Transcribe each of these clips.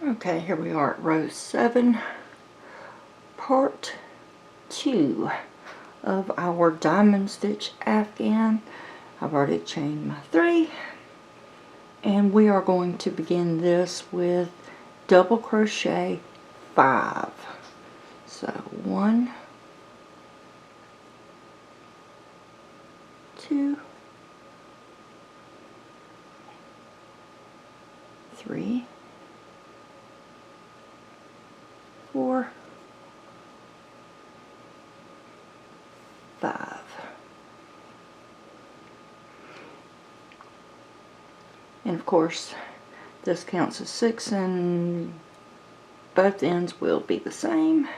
Okay, here we are at row 7, part 2 of our diamond stitch afghan. I've already chained my 3, and we are going to begin this with double crochet 5. So 1, 2, 3, 4, 5. And of course this counts as 6 and both ends will be the same.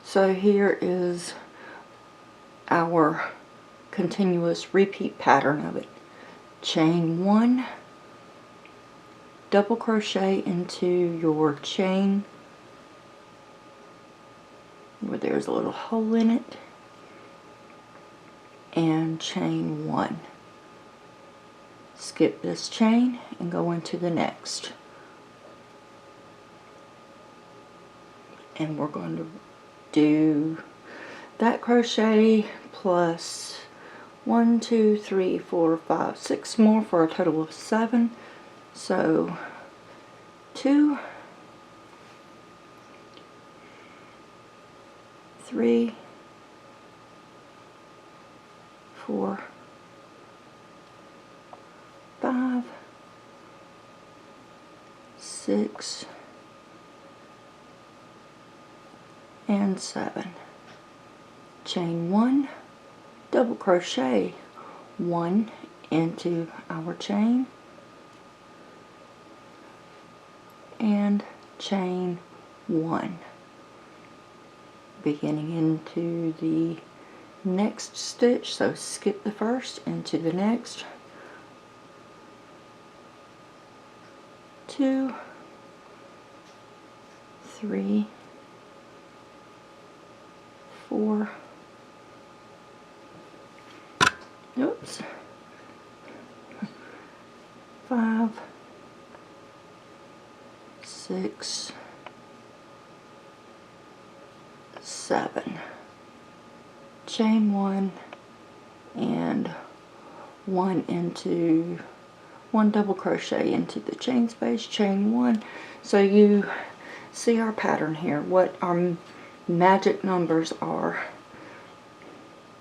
So here is our continuous repeat pattern of it. Chain 1, double crochet into your chain where there's a little hole in it, and chain 1. Skip this chain and go into the next. And we're going to do that crochet plus 1, 2, 3, 4, 5, 6 more for a total of 7. So 2, 3, 4, 5, 6, and 7. Chain 1, double crochet 1 into our chain, and chain 1, beginning into the next stitch. So skip the first into the next. 2, 3, 4, oops, 5, 6, 7. Chain 1 and 1 double crochet into the chain space, chain 1. So you see our pattern here, what our magic numbers are: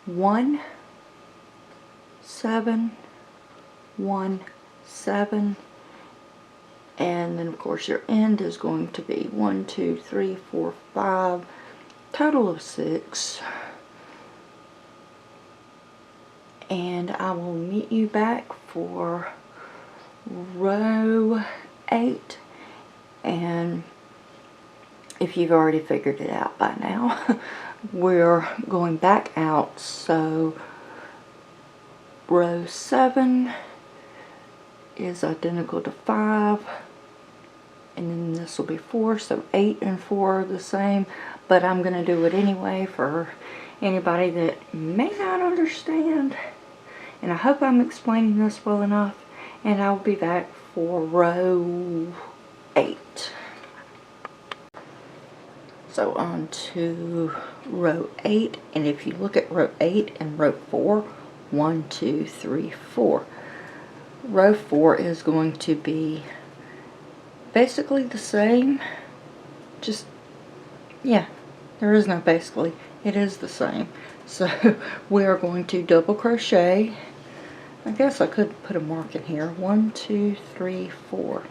1, 7, 1, 7, and then of course your end is going to be 1, 2, 3, 4, 5, total of 6. And I will meet you back for row 8, and if you've already figured it out by now, we're going back out. So row 7 is identical to 5, and then this will be 4, so 8 and 4 are the same, but I'm going to do it anyway for anybody that may not understand. And I hope I'm explaining this well enough, and I'll be back for row 8. So on to row 8, and if you look at row 8 and row 4, 1, 2, 3, 4. Row 4 is going to be basically the same, just, yeah, there is no basically, it is the same. So we are going to double crochet. I guess I could put a mark in here. 1, 2, 3, 4.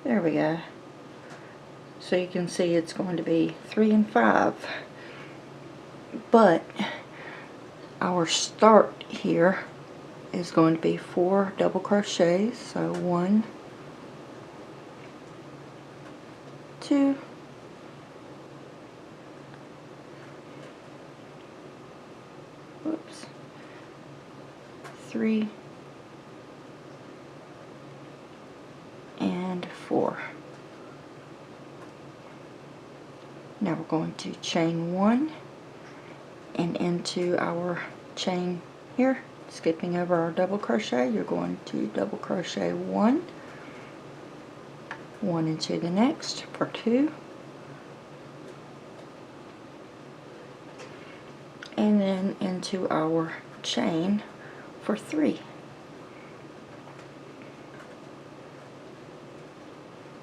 There we go. So you can see it's going to be 3 and 5. But our start here is going to be 4 double crochets. So 1, 2, 3, and 4. Now we're going to chain 1 and into our chain here, skipping over our double crochet, you're going to double crochet one into the next for 2, and then into our chain for 3.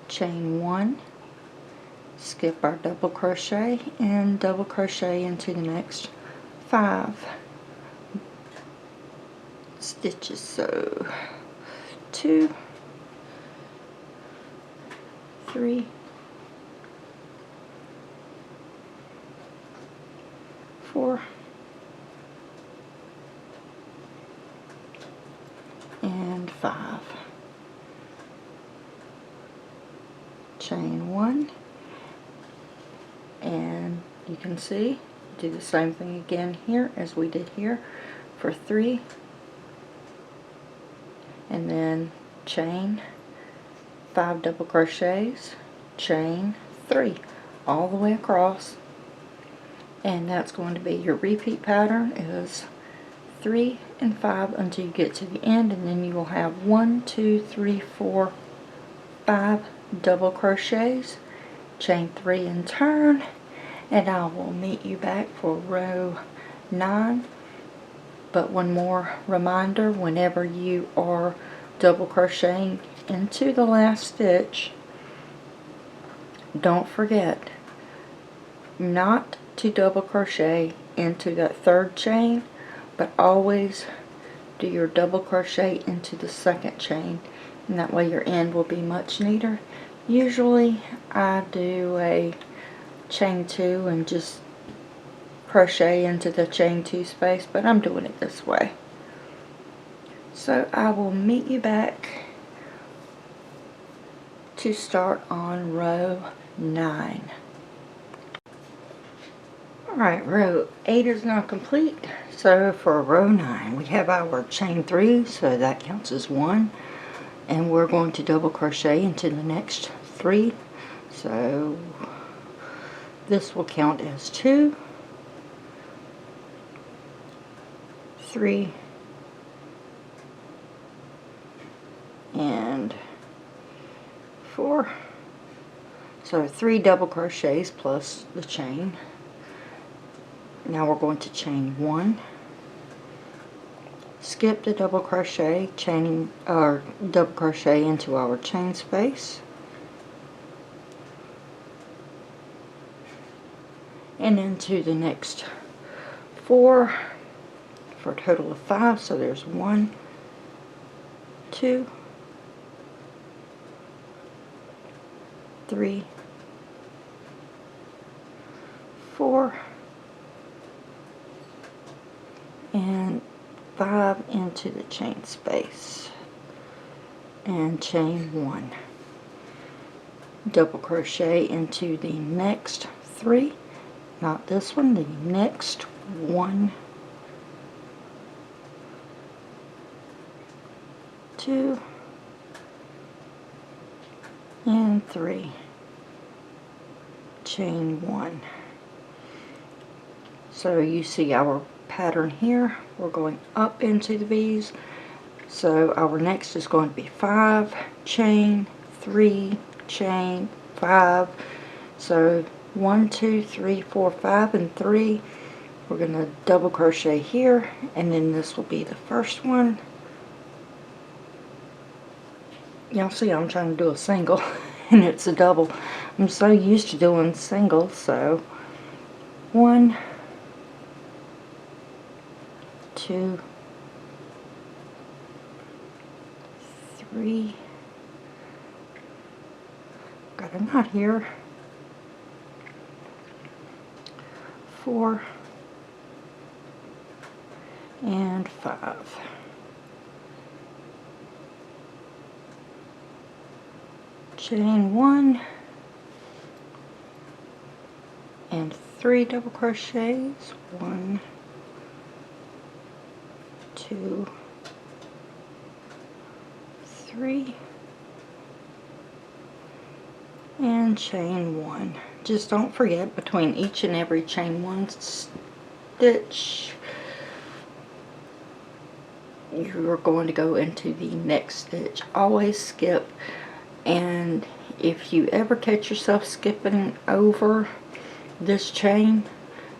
Chain 1, skip our double crochet and double crochet into the next 5 stitches. So 2, 3, 4, and 5. Chain 1, and you can see, do the same thing again here as we did here for 3, and then chain 5 double crochets, chain 3 all the way across, and that's going to be your repeat pattern is 3 and 5 until you get to the end, and then you will have 1, 2, 3, 4, 5 double crochets, chain 3 and turn, and I will meet you back for row 9. But one more reminder, whenever you are double crocheting into the last stitch, don't forget not to double crochet into that 3rd chain, but always do your double crochet into the 2nd chain, and that way your end will be much neater. Usually I do a chain 2 and just crochet into the chain 2 space, but I'm doing it this way. So I will meet you back to start on row 9. Alright, row 8 is now complete. So for row 9 we have our chain 3, so that counts as 1, and we're going to double crochet into the next 3, so this will count as 2, 3, and 4. So 3 double crochets plus the chain. Now we're going to chain 1, skip the double crochet, chaining or double crochet into our chain space, and into the next 4 for a total of 5. So there's 1, 2, 3, 4, and 5 into the chain space, and chain 1, double crochet into the next 3, not this one, the next 1, 2, and 3, chain 1. So you see our pattern here, we're going up into the V's, so our next is going to be 5, chain, 3, chain, 5, so 1, 2, 3, 4, 5, and 3, we're going to double crochet here, and then this will be the first one. Y'all see I'm trying to do a single and it's a double. I'm so used to doing singles, so 1, 2, 3, got a knot here, 4, and 5. Chain 1 and 3 double crochets, 1, 2, 3, and chain 1. Just don't forget, between each and every chain 1 stitch, you're going to go into the next stitch. Always skip, and if you ever catch yourself skipping over this chain,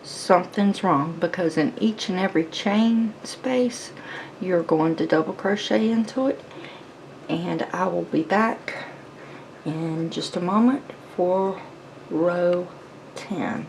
something's wrong, because in each and every chain space you're going to double crochet into it. And I will be back in just a moment for row 10.